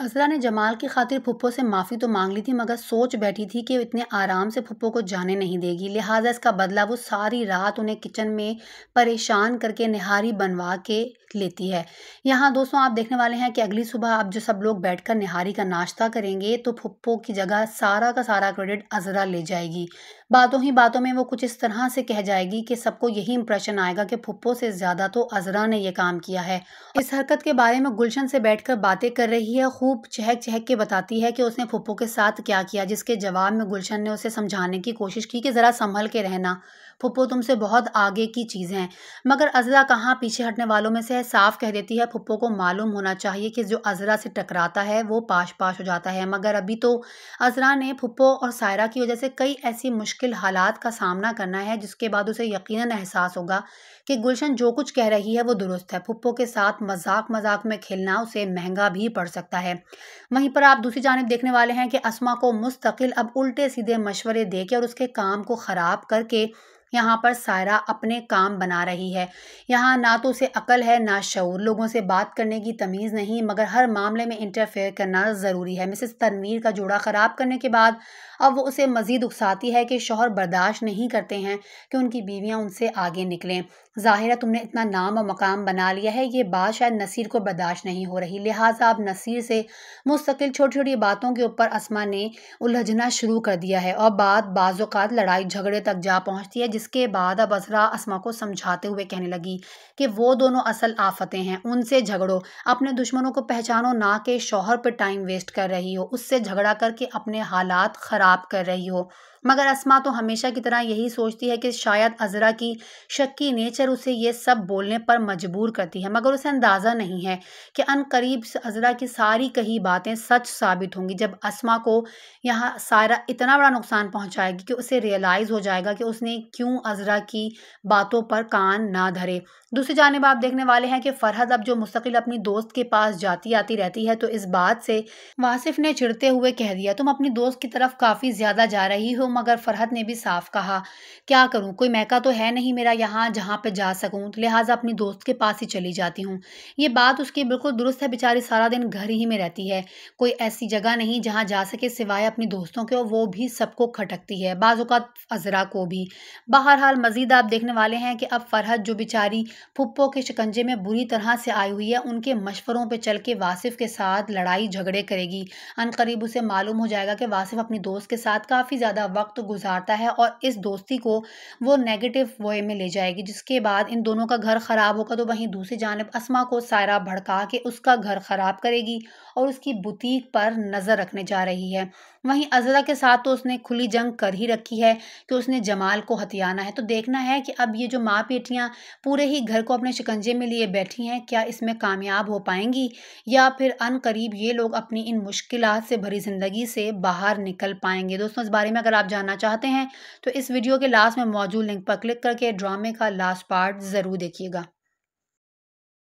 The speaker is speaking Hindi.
अज़रा ने जमाल की खातिर फुप्पो से माफ़ी तो मांग ली थी, मगर सोच बैठी थी कि इतने आराम से फुप्पो को जाने नहीं देगी। लिहाजा इसका बदला वो सारी रात उन्हें किचन में परेशान करके निहारी बनवा के लेती है। यहाँ दोस्तों आप देखने वाले हैं कि अगली सुबह अब जो सब लोग बैठकर निहारी का नाश्ता करेंगे तो फुप्पो की जगह सारा का सारा क्रेडिट अज़रा ले जाएगी। बातों ही बातों में वो कुछ इस तरह से कह जाएगी कि सबको यही इंप्रेशन आएगा कि फुप्पो से ज़्यादा तो अज़रा ने ये काम किया है। इस हरकत के बारे में गुलशन से बैठकर बातें कर रही है, खूब चहक-चहक के बताती है कि उसने फुप्पो के साथ क्या किया, जिसके जवाब में गुलशन ने उसे समझाने की कोशिश की कि ज़रा संभल के रहना, फुप्पो तुमसे बहुत आगे की चीज़ हैं। मगर अज़रा कहाँ पीछे हटने वालों में से है, साफ कह देती है फुप्पो को मालूम होना चाहिए कि जो अज़रा से टकराता है वो पाश-पाश हो जाता है। मगर अभी तो अज़रा ने फुप्पो और सायरा की वजह से कई ऐसी मुश्किल हालात का सामना करना है, जिसके बाद उसे यकीनन एहसास होगा कि गुलशन जो कुछ कह रही है वो दुरुस्त है। फुप्पो के साथ मज़ाक-मज़ाक में खेलना उसे महँगा भी पड़ सकता है। वहीं पर आप दूसरी जानिब देखने वाले हैं कि अस्मा को मुस्तकिल अब उल्टे-सीधे मशवरे देके और उसके काम को ख़राब करके यहाँ पर सायरा अपने काम बना रही है। यहाँ ना तो उसे अकल है ना शऊर, लोगों से बात करने की तमीज़ नहीं, मगर हर मामले में इंटरफेयर करना ज़रूरी है। मिसेस तनवीर का जोड़ा ख़राब करने के बाद अब वो उसे मज़ीद उकसाती है कि शौहर बर्दाश्त नहीं करते हैं कि उनकी बीवियाँ उनसे आगे निकलें। ज़ाहिर है तुमने इतना नाम और मकाम बना लिया है, ये बात शायद नसीर को बर्दाश्त नहीं हो रही। लिहाजा अब नसीर से मुस्तकिल छोटी-छोटी बातों के ऊपर अस्मा ने उलझना शुरू कर दिया है और बात बाज़-औक़ात लड़ाई झगड़े तक जा पहुँचती है, जिसके बाद अब अज़रा अस्मा को समझाते हुए कहने लगी कि वो दोनों असल आफ़तें हैं, उनसे झगड़ो, अपने दुश्मनों को पहचानो, ना कि शौहर पे टाइम वेस्ट कर रही हो, उससे झगड़ा करके अपने हालात ख़राब कर रही हो। मगर अस्मा तो हमेशा की तरह यही सोचती है कि शायद अज़रा की शक्की नेचर उसे ये सब बोलने पर मजबूर करती है, मगर उसे अंदाज़ा नहीं है कि अनकरीब अज़रा की सारी कही बातें सच साबित होंगी, जब अस्मा को यहाँ सायरा इतना बड़ा नुकसान पहुँचाएगी कि उसे रियलाइज़ हो जाएगा कि उसने क्यों अज़रा की बातों पर कान ना धरे। दूसरी जानिब आप देखने वाले हैं कि फ़रहत अब जो मुस्तकिल अपनी दोस्त के पास जाती-आती रहती है, तो इस बात से वासिफ़ ने चिढ़ते हुए कह दिया, तुम अपनी दोस्त की तरफ काफ़ी ज़्यादा जा रही हो। मगर फ़रहत ने भी साफ कहा, क्या करूँ, कोई मैका तो है नहीं मेरा यहाँ जहाँ पे जा सकूँ, लिहाजा अपनी दोस्त के पास ही चली जाती हूँ। ये बात उसकी बिल्कुल दुरुस्त है, बेचारी सारा दिन घर ही में रहती है, कोई ऐसी जगह नहीं जहाँ जा सके सिवाय अपनी दोस्तों के, और वो भी सबको खटकती है, बाज़ औक़ात अज़रा को भी। बहरहाल मज़ीद आप देखने वाले हैं कि अब फ़रहत जो बेचारी फुप्पो के शिकंजे में बुरी तरह से आई हुई है, उनके मशवरों पे चल के वासिफ़ के साथ लड़ाई झगड़े करेगी। अनकरीब उसे मालूम हो जाएगा कि वासिफ़ अपनी दोस्त के साथ काफ़ी ज़्यादा वक्त गुजारता है और इस दोस्ती को वो नेगेटिव वे में ले जाएगी, जिसके बाद इन दोनों का घर ख़राब होगा। तो वहीं दूसरी जानिब अस्मा को सायरा भड़का के उसका घर ख़राब करेगी और उसकी बुटीक पर नज़र रखने जा रही है। वहीं अज़रा के साथ तो उसने खुली जंग कर ही रखी है कि उसने जमाल को हथियाना है। तो देखना है कि अब ये जो माँ बेटियाँ पूरे ही घर को अपने शिकंजे में लिए बैठी हैं, क्या इसमें कामयाब हो पाएंगी या फिर अनकरीब ये लोग अपनी इन मुश्किलात से भरी ज़िंदगी से बाहर निकल पाएंगे। दोस्तों, इस बारे में अगर आप जानना चाहते हैं तो इस वीडियो के लास्ट में मौजूद लिंक पर क्लिक करके ड्रामे का लास्ट पार्ट ज़रूर देखिएगा।